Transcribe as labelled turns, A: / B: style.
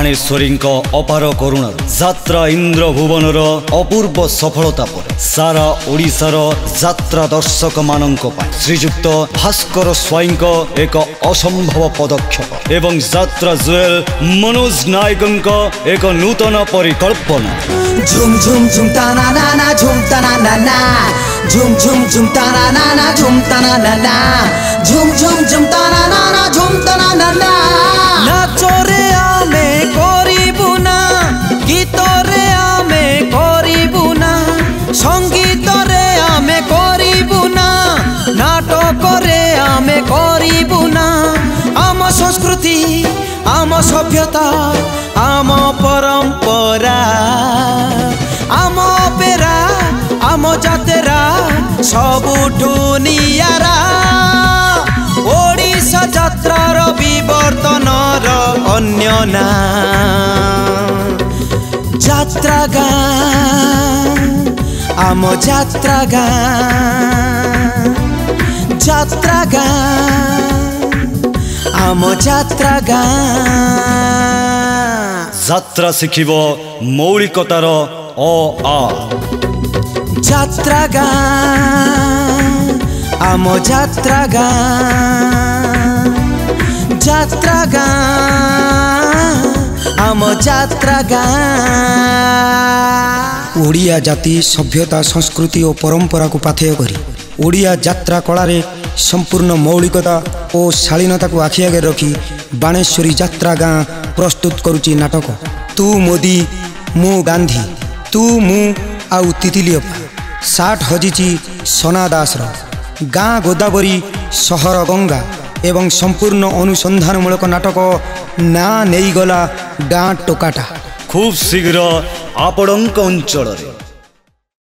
A: बाणेश्वरी अपार करुणा यात्रा इंद्रभुवनर अपूर्व सफलता पर सारा ओडिशार यात्रा दर्शक मानक श्रीजुक्त भास्कर स्वाई एक असंभव पदक्षेप एवं यात्रा जुएल मनोज नायक एक नूतन परिकल्पना।
B: झुम झुम झुम ताना नाना झुम ताना नाना झुम झुम झुम ताना नाना झुम ताना नाना झुम झुम झुम ताना नाना झुम ताना नाना। नाचरे आमे करिबु ना गीतरे आमे करिबु ना संगीतरे आमे करिबु ना नाटकरे आमे करिबु ना आम संस्कृति आम सभ्यता आम परंपरा आम पेरा आम जातेरा सबुठु नियारा ओडिशा यात्रार विवर्तनर अन्य नाम यात्रा गान आम यात्रा गान यात्रा गान आम यात्रा गान।
A: यात्रा शिखिब मौलिकतार अ आ
B: यात्रा गान आम यात्रा गान यात्रा गान आम यात्रा गान। ओडिया जाति सभ्यता संस्कृति और परंपरा को पाथेय करी ओडिया यात्रा कलारे संपूर्ण मौलिकता और शालीनता को आखि आगे रखी बाणेश्वरी यात्रा गाँ प्रस्तुत करुची नाटक तू मोदी मु गांधी तू मु आउ तितिलियपा साठ हजिची सोना दासर गाँ गोदावरी सहर गंगा एवं संपूर्ण अनुसंधानमूलक नाटक ना नहीं गला गाँ टोकाटा
A: खूब शीघ्र आपण अंचल।